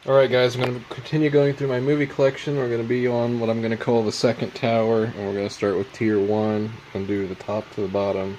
Alright guys, I'm going to continue going through my movie collection. We're going to be on what I'm going to call the second tower, and we're going to start with tier 1 and do the top to the bottom.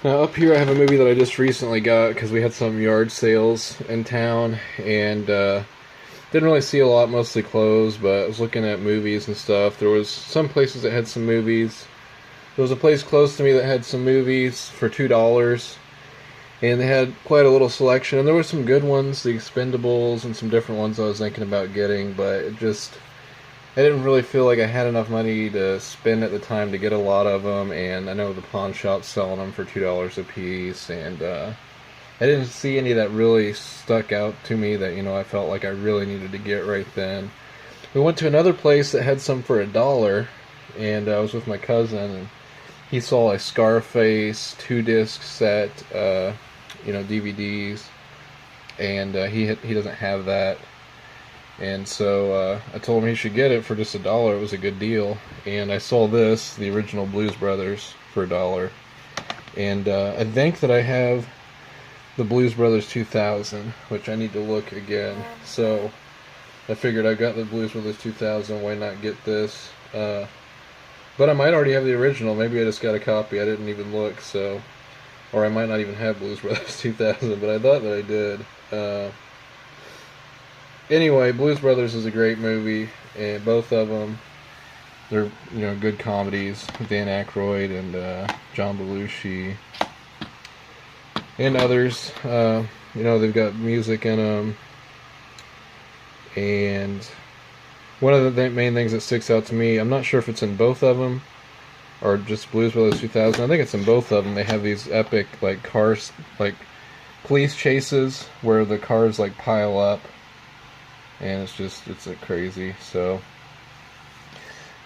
Now up here I have a movie that I just recently got because we had some yard sales in town, and didn't really see a lot, mostly clothes, but I was looking at movies and stuff. There was some places that had some movies. There was a place close to me that had some movies for $2. And they had quite a little selection, and there were some good ones, the Expendables, and some different ones I was thinking about getting, but I didn't really feel like I had enough money to spend at the time to get a lot of them, and I know the pawn shop's selling them for $2 a piece, and I didn't see any that really stuck out to me that, I felt like I really needed to get right then. We went to another place that had some for $1, and I was with my cousin, and he saw a Scarface 2-disc set, DVDs, and he doesn't have that, and so I told him he should get it for just $1. It was a good deal, and I saw this, the original Blues Brothers, for $1, and I think that I have the Blues Brothers 2000, which I need to look again. So I figured I got the Blues Brothers 2000. Why not get this? But I might already have the original. Maybe I just got a copy. I didn't even look, so. Or I might not even have Blues Brothers 2000, but I thought that I did. Anyway, Blues Brothers is a great movie, and both of them, they're, good comedies. Dan Aykroyd and John Belushi and others. They've got music in them, and one of the main things that sticks out to me, I'm not sure if it's in both of them or just Blues Brothers 2000. I think it's in both of them. They have these epic cars, police chases where the cars pile up, and it's a crazy. So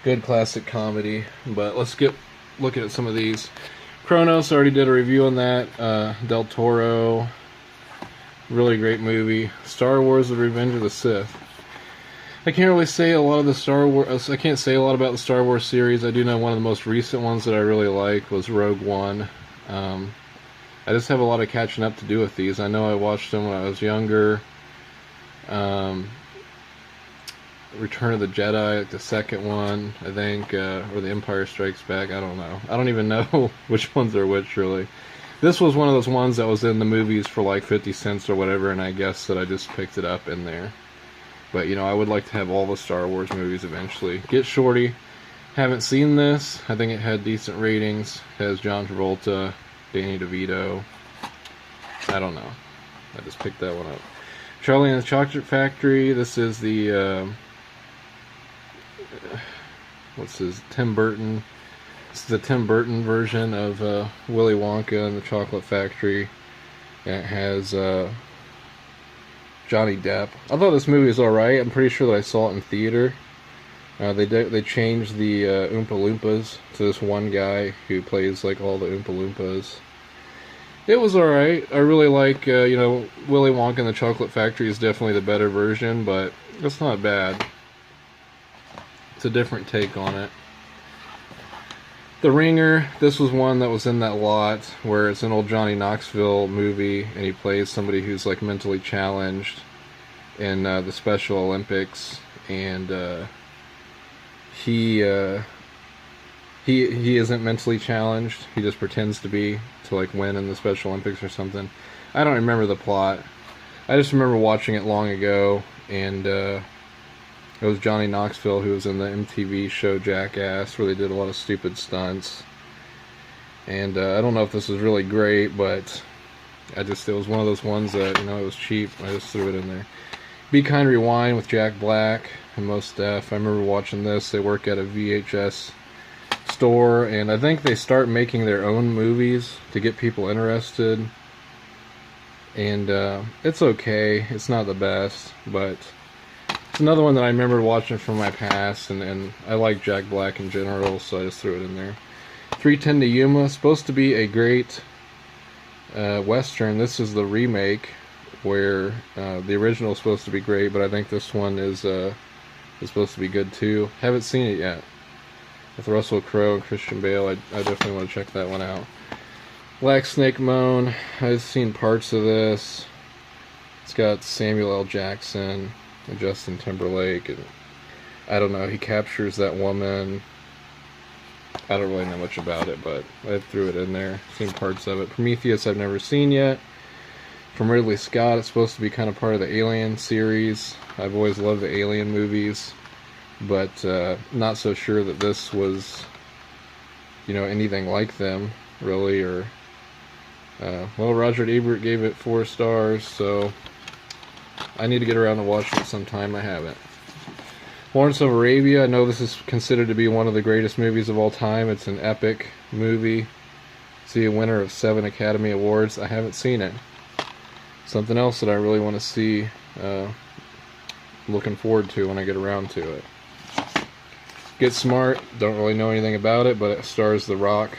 good classic comedy. But let's get looking at some of these. Kronos, I already did a review on that. Del Toro, really great movie. Star Wars: The Revenge of the Sith. I can't really say a lot of the Star Wars. I can't say a lot about the Star Wars series. I do know one of the most recent ones that I really like was Rogue One. I just have a lot of catching up to do with these. I know I watched them when I was younger. Return of the Jedi, the second one, I think, or The Empire Strikes Back. I don't know. I don't even know which ones are which, really. This was one of those ones that was in the movies for 50 cents or whatever, and I guess that I just picked it up in there. But, I would like to have all the Star Wars movies eventually. Get Shorty. Haven't seen this. I think it had decent ratings. It has John Travolta, Danny DeVito. I don't know. I just picked that one up. Charlie and the Chocolate Factory. This is the, Tim Burton. This is the Tim Burton version of Willy Wonka and the Chocolate Factory. And it has Johnny Depp. I thought this movie was alright. I'm pretty sure that I saw it in theater. They changed the Oompa Loompas to this one guy who plays all the Oompa Loompas. It was alright. I really like, Willy Wonka and the Chocolate Factory is definitely the better version, but it's not bad. It's a different take on it. The Ringer, this was one that was in that lot where it's an old Johnny Knoxville movie, and he plays somebody who's mentally challenged in the Special Olympics, and he isn't mentally challenged. He just pretends to be to win in the Special Olympics or something. I don't remember the plot. I just remember watching it long ago, and it was Johnny Knoxville who was in the MTV show Jackass, where they did a lot of stupid stunts. And I don't know if this was really great, but it was one of those ones that, it was cheap. I just threw it in there. Be Kind Rewind with Jack Black and Mos Def. I remember watching this. They work at a VHS store, and I think they start making their own movies to get people interested. And it's okay. It's not the best, but it's another one that I remember watching from my past, and I like Jack Black in general, so I just threw it in there. 3:10 to Yuma, supposed to be a great Western. This is the remake, where the original is supposed to be great, but I think this one is supposed to be good too. Haven't seen it yet. With Russell Crowe and Christian Bale, I definitely want to check that one out. Black Snake Moan, I've seen parts of this. It's got Samuel L. Jackson and Justin Timberlake, and I don't know, he captures that woman. I don't really know much about it, but I threw it in there. Seen parts of it. Prometheus I've never seen yet. From Ridley Scott, it's supposed to be kind of part of the Alien series. I've always loved the Alien movies, but not so sure that this was, you know, anything like them, really. Or well, Roger Ebert gave it 4 stars, so I need to get around to watching it sometime. I haven't. Lawrence of Arabia, I know this is considered to be one of the greatest movies of all time. It's an epic movie. See, a winner of 7 Academy Awards. I haven't seen it. Something else that I really want to see, looking forward to when I get around to it. Get Smart, don't really know anything about it, but it stars The Rock,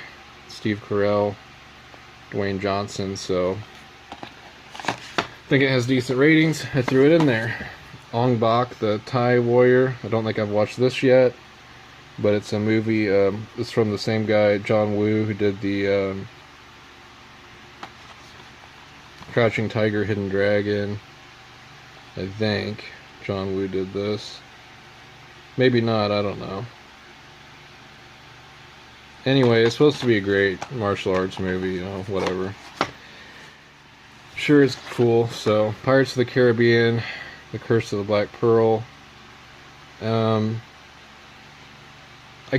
Steve Carell, Dwayne Johnson, so I think it has decent ratings. I threw it in there. Ong Bak, the Thai warrior. I don't think I've watched this yet, but it's a movie. It's from the same guy, John Woo, who did the Crouching Tiger, Hidden Dragon. I think John Woo did this. Maybe not, I don't know. Anyway, it's supposed to be a great martial arts movie, you know, whatever. Sure, it's cool. So, Pirates of the Caribbean, The Curse of the Black Pearl. I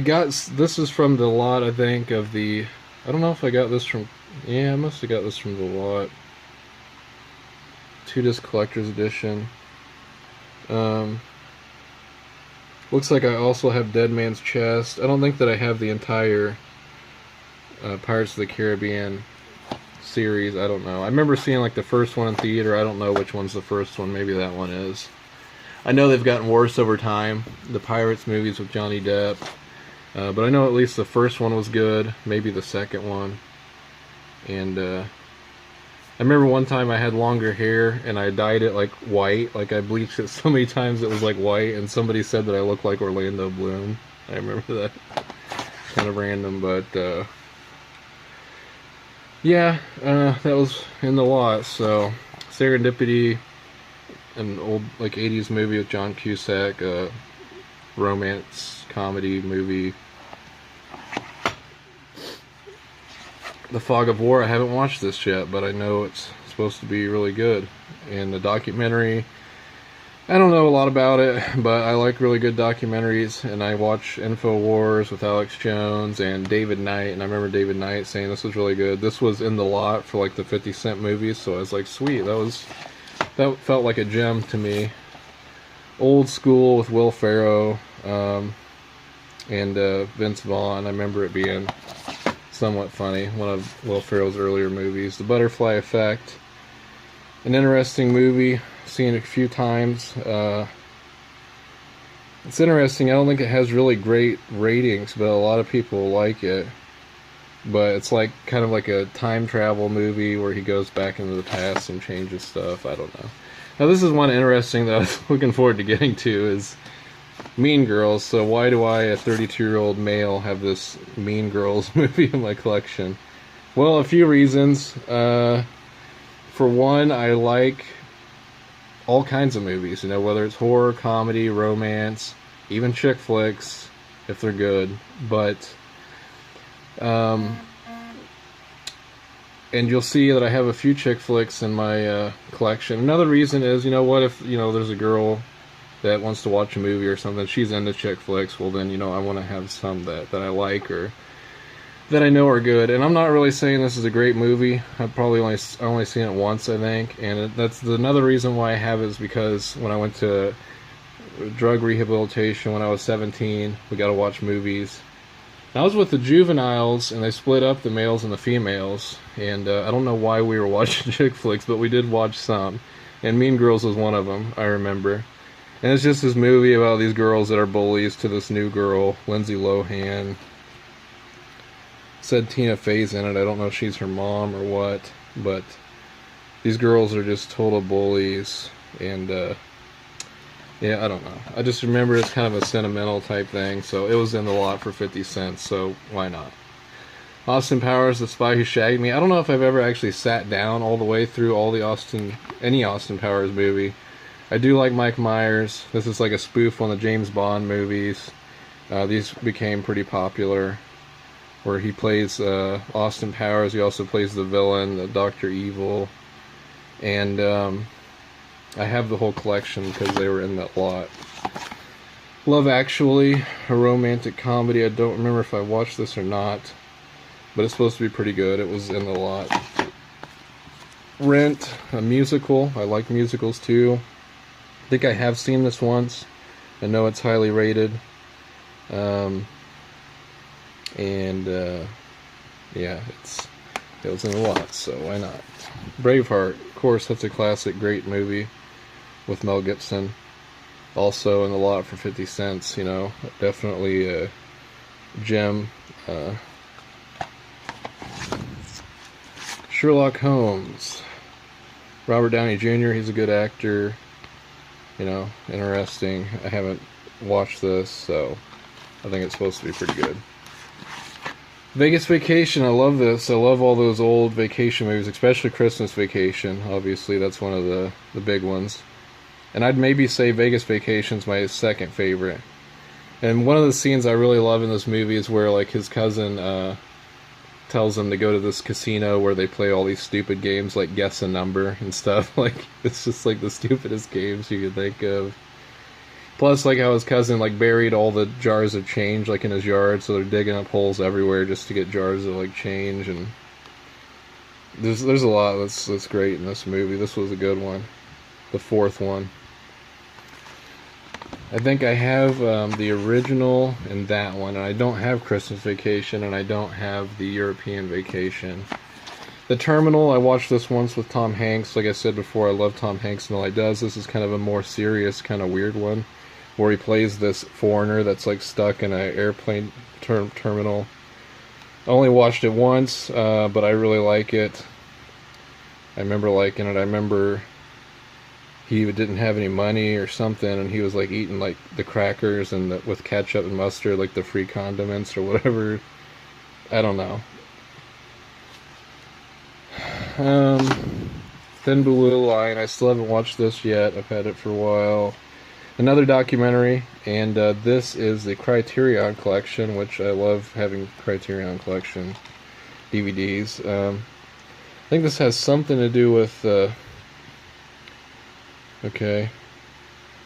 got, this is from the lot, I think, of the, I don't know if I got this from, yeah, I must have got this from the lot. 2-disc collector's edition. Looks like I also have Dead Man's Chest. I don't think that I have the entire Pirates of the Caribbean series. I don't know. I remember seeing like the first one in theater. I don't know which one's the first one. Maybe that one is. I know they've gotten worse over time, the Pirates movies with Johnny Depp. But I know at least the first one was good. Maybe the second one. And I remember one time I had longer hair and I dyed it like white. Like I bleached it so many times it was like white, and somebody said that I looked like Orlando Bloom. I remember that. Kind of random, but yeah, that was in the lot. So Serendipity, an old like 80s movie with John Cusack, romance comedy movie. The Fog of War, I haven't watched this yet, but I know it's supposed to be really good. And the documentary, I don't know a lot about it, but I like really good documentaries, and I watch InfoWars with Alex Jones and David Knight, and I remember David Knight saying this was really good. This was in the lot for like the 50 Cent movies, so I was like, sweet, that felt like a gem to me. Old school with Will Ferrell and Vince Vaughn. I remember it being somewhat funny, one of Will Ferrell's earlier movies. The Butterfly Effect, an interesting movie, seen it a few times. It's interesting. I don't think it has really great ratings, but a lot of people like it. But it's like kind of like a time travel movie where he goes back into the past and changes stuff. I don't know. Now this is one interesting that I was looking forward to getting to is Mean Girls. So why do I, a 32-year-old male, have this Mean Girls movie in my collection? Well, a few reasons. For one, I like all kinds of movies, you know, whether it's horror, comedy, romance, even chick flicks, if they're good. But and you'll see that I have a few chick flicks in my collection. Another reason is, you know, what if, you know, there's a girl that wants to watch a movie or something, she's into chick flicks, well then, you know, I want to have some that I like or that I know are good. And I'm not really saying this is a great movie. I've probably only seen it once, I think, and that's another reason why I have it is because when I went to drug rehabilitation when I was 17, we got to watch movies. I was with the juveniles, and they split up the males and the females, and I don't know why we were watching chick flicks, but we did watch some, and Mean Girls was one of them, I remember. And it's just this movie about these girls that are bullies to this new girl, Lindsay Lohan. Said Tina Fey's in it. I don't know if she's her mom or what, but these girls are just total bullies, and yeah, I don't know. I just remember it's kind of a sentimental type thing, so it was in the lot for 50 cents, so why not? Austin Powers, The Spy Who Shagged Me. I don't know if I've ever actually sat down all the way through all the any Austin Powers movie. I do like Mike Myers. This is like a spoof on the James Bond movies. These became pretty popular, where he plays Austin Powers. He also plays the villain, the Dr. Evil. And I have the whole collection because they were in that lot. Love Actually, a romantic comedy. I don't remember if I watched this or not, but it's supposed to be pretty good. It was in the lot. Rent, a musical. I like musicals too. I think I have seen this once. I know it's highly rated. Yeah, it was in the lot, so why not? Braveheart, of course, that's a classic, great movie with Mel Gibson. Also in the lot for 50 cents, you know, definitely a gem. Sherlock Holmes, Robert Downey Jr., he's a good actor, you know, interesting. I haven't watched this, so I think it's supposed to be pretty good. Vegas Vacation, I love this. I love all those old vacation movies, especially Christmas Vacation. Obviously, that's one of the big ones. And I'd maybe say Vegas Vacation's my second favorite. And one of the scenes I really love in this movie is where, like, his cousin tells him to go to this casino where they play all these stupid games, like guess a number and stuff. Like, it's just like the stupidest games you could think of. Plus, like how his cousin like buried all the jars of change like in his yard, so they're digging up holes everywhere just to get jars of like change. And there's a lot that's great in this movie. This was a good one, the fourth one. I think I have the original and that one, and I don't have Christmas Vacation, and I don't have the European Vacation. The Terminal, I watched this once with Tom Hanks. Like I said before, I love Tom Hanks and all he does. This is kind of a more serious, kind of weird one, where he plays this foreigner that's like stuck in an airplane terminal. I only watched it once, but I really like it. I remember liking it. I remember he didn't have any money or something, and he was like eating like the crackers and with ketchup and mustard, like the free condiments or whatever. I don't know. Thin Blue Line, I still haven't watched this yet. I've had it for a while. Another documentary, and this is the Criterion Collection, which I love having Criterion Collection DVDs. I think this has something to do with okay,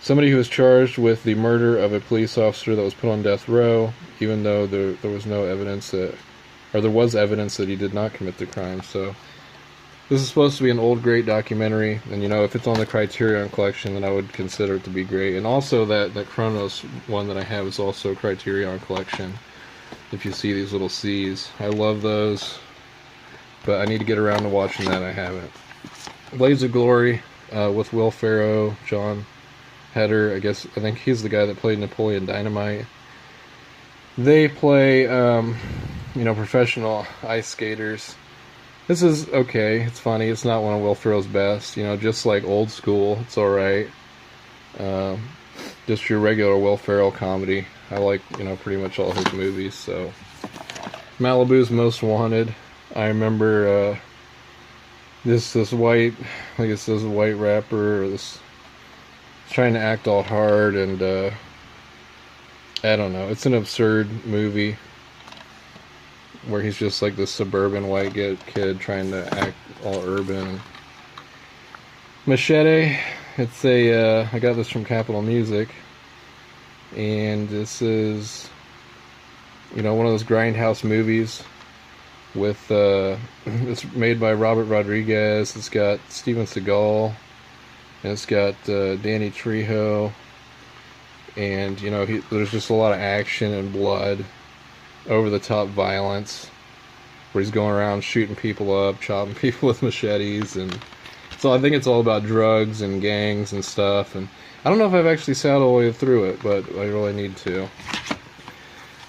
somebody who was charged with the murder of a police officer that was put on death row, even though there was no evidence that, or there was evidence that he did not commit the crime. So this is supposed to be an old great documentary, and you know, if it's on the Criterion Collection, then I would consider it to be great. And also that Chronos one that I have is also a Criterion Collection. If you see these little C's, I love those, but I need to get around to watching that. I haven't. Blades of Glory, with Will Ferrell, John Heder. I think he's the guy that played Napoleon Dynamite. They play, you know, professional ice skaters. This is okay. It's funny. It's not one of Will Ferrell's best. You know, just like Old School. It's alright. Just your regular Will Ferrell comedy. I like, you know, pretty much all his movies. So, Malibu's Most Wanted. I remember this white, I guess this white rapper, or this trying to act all hard, and I don't know. It's an absurd movie where he's just like this suburban white kid trying to act all urban. Machete, it's a, I got this from Capitol Music, and this is, you know, one of those grindhouse movies with, it's made by Robert Rodriguez. It's got Steven Seagal, and it's got Danny Trejo, and, you know, there's just a lot of action and blood, over-the-top violence, where he's going around shooting people up, chopping people with machetes, and so I think it's all about drugs and gangs and stuff. And I don't know if I've actually sat all the way through it, but I really need to.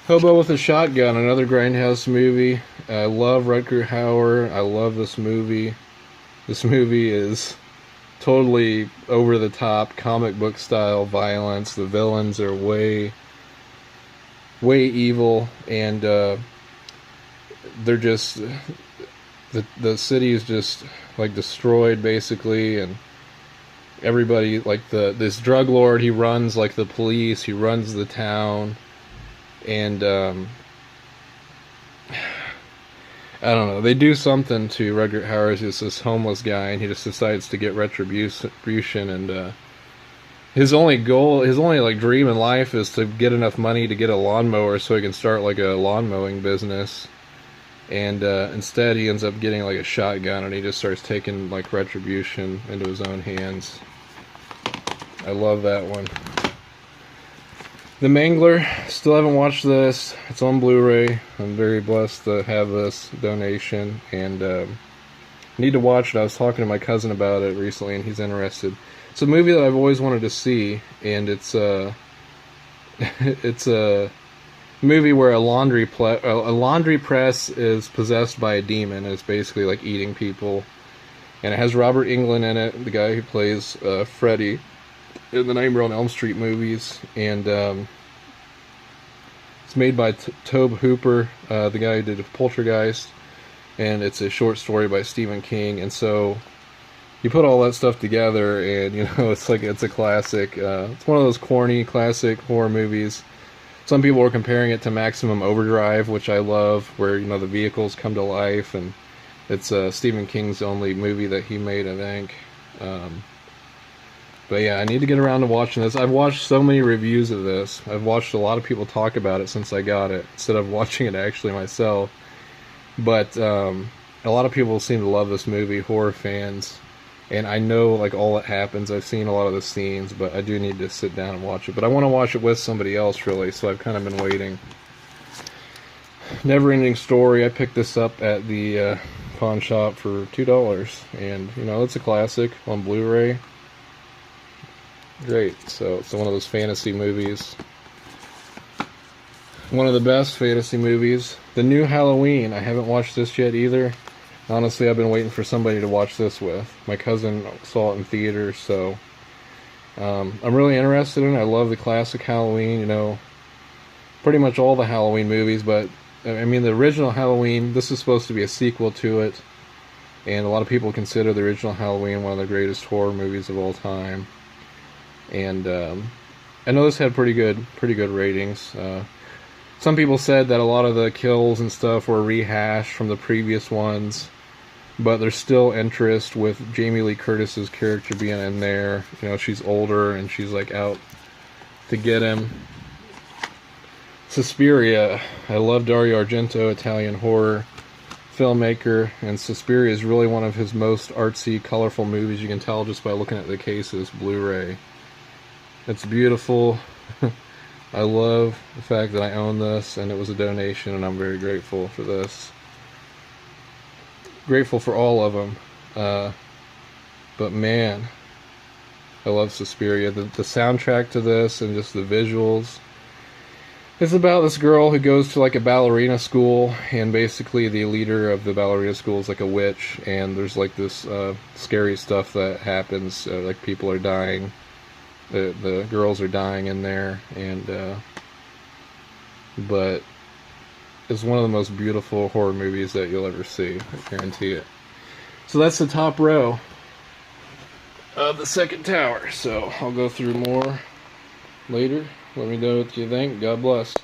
Hobo with a Shotgun, another grindhouse movie. I love Rutger Hauer. I love this movie. This movie is totally over-the-top, comic book style violence. The villains are way evil, and they're just the city is just like destroyed basically, and everybody, like this drug lord, he runs like the police, he runs the town, and I don't know, they do something to Rutger Hauer, who's this homeless guy, and he just decides to get retribution, and his only goal, his only like dream in life is to get enough money to get a lawnmower so he can start like a lawn mowing business. And instead he ends up getting like a shotgun, and he just starts taking like retribution into his own hands. I love that one. The Mangler, still haven't watched this. It's on Blu-ray. I'm very blessed to have this donation, and need to watch it. I was talking to my cousin about it recently, and he's interested. It's a movie that I've always wanted to see, and it's it's a movie where a laundry press is possessed by a demon, and it's basically like eating people. And it has Robert Englund in it, the guy who plays Freddy in the Nightmare on Elm Street movies, and it's made by Tobe Hooper, the guy who did Poltergeist, and it's a short story by Stephen King. And so you put all that stuff together, and you know, it's a classic. It's one of those corny classic horror movies. Some people are comparing it to Maximum Overdrive, which I love, where, you know, the vehicles come to life, and it's Stephen King's only movie that he made, I think. But yeah, I need to get around to watching this. I've watched so many reviews of this. I've watched a lot of people talk about it since I got it, instead of watching it actually myself. But a lot of people seem to love this movie, horror fans. And I know like all that happens. I've seen a lot of the scenes, but I do need to sit down and watch it. But I want to watch it with somebody else, really, so I've kind of been waiting. Neverending Story, I picked this up at the pawn shop for $2. And, you know, it's a classic on Blu-ray. Great. So it's one of those fantasy movies. One of the best fantasy movies. The New Halloween. I haven't watched this yet either. Honestly, I've been waiting for somebody to watch this with. My cousin saw it in theaters, so I'm really interested in it. I love the classic Halloween, you know, pretty much all the Halloween movies, but I mean the original Halloween, this is supposed to be a sequel to it, and a lot of people consider the original Halloween one of the greatest horror movies of all time. And I know this had pretty good ratings. Some people said that a lot of the kills and stuff were rehashed from the previous ones, but there's still interest with Jamie Lee Curtis's character being in there. You know, she's older and she's like out to get him. Suspiria. I love Dario Argento, Italian horror filmmaker, and Suspiria is really one of his most artsy, colorful movies. You can tell just by looking at the cases, Blu-ray. It's beautiful. I love the fact that I own this, and it was a donation, and I'm very grateful for this. Grateful for all of them. But man, I love Suspiria. The soundtrack to this and just the visuals. It's about this girl who goes to like a ballerina school, and basically the leader of the ballerina school is like a witch, and there's like this scary stuff that happens, like people are dying. The girls are dying in there, and but it's one of the most beautiful horror movies that you'll ever see. I guarantee it. So that's the top row of the second tower. So I'll go through more later. Let me know what you think. God bless.